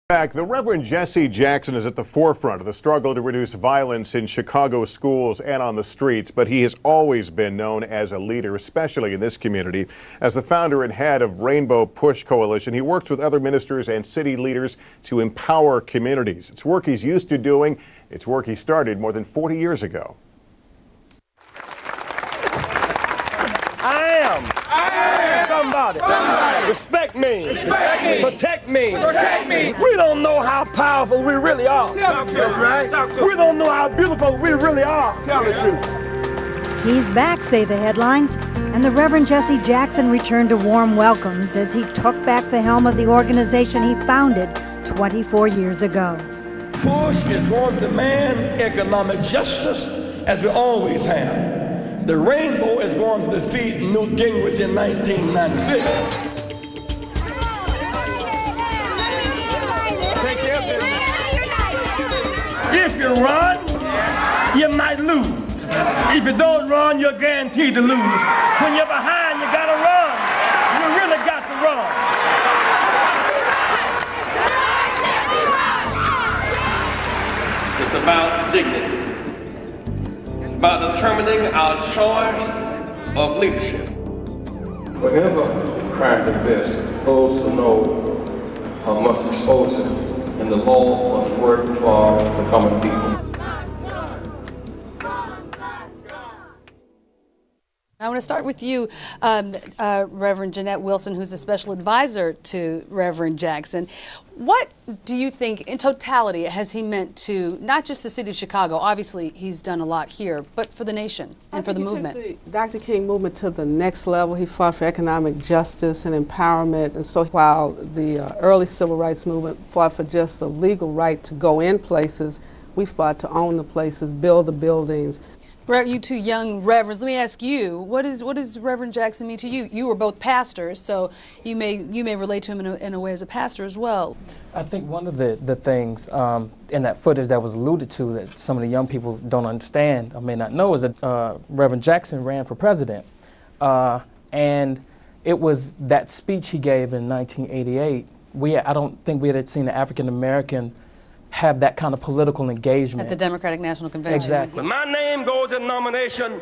Back, the Reverend Jesse Jackson is at the forefront of the struggle to reduce violence in Chicago schools and on the streets, but he has always been known as a leader, especially in this community. As the founder and head of Rainbow Push Coalition, he works with other ministers and city leaders to empower communities. It's work he's used to doing. It's work he started more than 40 years ago. I am somebody. Respect me. Protect me. We don't know how powerful we really are. Tell the truth, right? We don't know how beautiful we really are. Tell the truth. He's back, say the headlines, and the Reverend Jesse Jackson returned to warm welcomes as he took back the helm of the organization he founded 24 years ago. Push is going to demand economic justice, as we always have. The Rainbow is going to defeat Newt Gingrich in 1996. If you run, you might lose. If you don't run, you're guaranteed to lose. When you're behind, you gotta run. You really got to run. It's about dignity. It's about determining our choice of leadership. Wherever crime exists, those who know must expose it, and the law must work for the common people. I want to start with you, Reverend Jeanette Wilson, who's a special advisor to Reverend Jackson. What do you think, in totality, has he meant to not just the city of Chicago? Obviously, he's done a lot here, but for the nation and for the movement. He took the Dr. King movement to the next level. He fought for economic justice and empowerment. And so while the early civil rights movement fought for just the legal right to go in places, we fought to own the places, build the buildings. You two young reverends, let me ask you, what does Reverend Jackson mean to you? You were both pastors, so you may relate to him in a way as a pastor as well. I think one of the things in that footage that was alluded to that some of the young people don't understand or may not know is that Reverend Jackson ran for president. And it was that speech he gave in 1988. I don't think we had seen an African American have that kind of political engagement. At the Democratic National Convention. Exactly. When my name goes in nomination,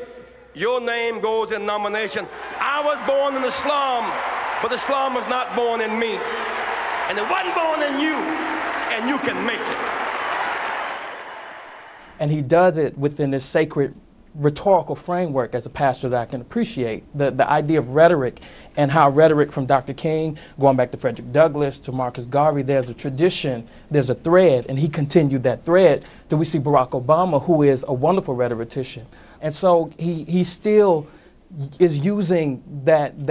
your name goes in nomination. I was born in the slum, but the slum was not born in me. And it wasn't born in you, and you can make it. And he does it within this sacred rhetorical framework as a pastor that I can appreciate. The idea of rhetoric and how rhetoric from Dr. King, going back to Frederick Douglass, to Marcus Garvey, there's a tradition, there's a thread, and he continued that thread. Then we see Barack Obama, who is a wonderful rhetorician. And so he still is using that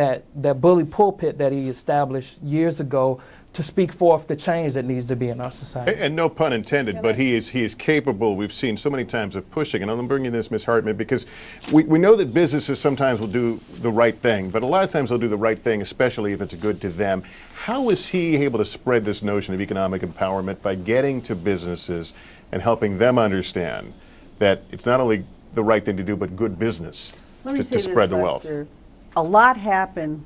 bully pulpit that he established years ago to speak forth the change that needs to be in our society. And no pun intended, but he is capable, we've seen so many times, of pushing. And I'm bringing this, Ms. Hartman, because we know that businesses sometimes will do the right thing, but a lot of times they'll do the right thing, especially if it's good to them. How is he able to spread this notion of economic empowerment by getting to businesses and helping them understand that it's not only the right thing to do, but good business to spread the wealth? A lot happened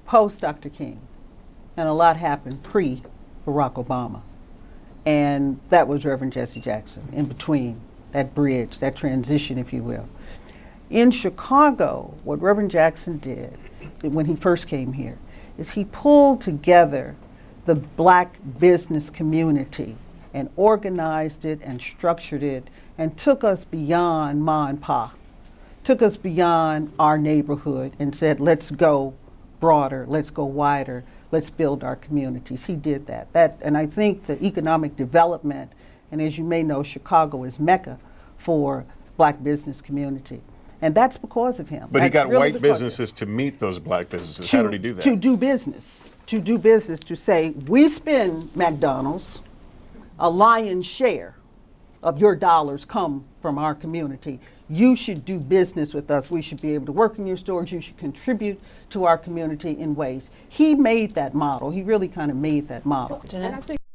post Dr. King, and a lot happened pre-Barack Obama. And that was Reverend Jesse Jackson, in between, that bridge, that transition, if you will. In Chicago, what Reverend Jackson did when he first came here is he pulled together the black business community and organized it and structured it and took us beyond ma and pa, took us beyond our neighborhood and said, let's go broader, let's go wider, let's build our communities. He did that. And I think the economic development, and as you may know, Chicago is Mecca for black business community. And that's because of him. But he got really white businesses to meet those black businesses. How did he do that? To do business, to say, we spend McDonald's, a lion's share of your dollars come from our community. You should do business with us. We should be able to work in your stores. You should contribute to our community in ways. He made that model. He really kind of made that model. And I think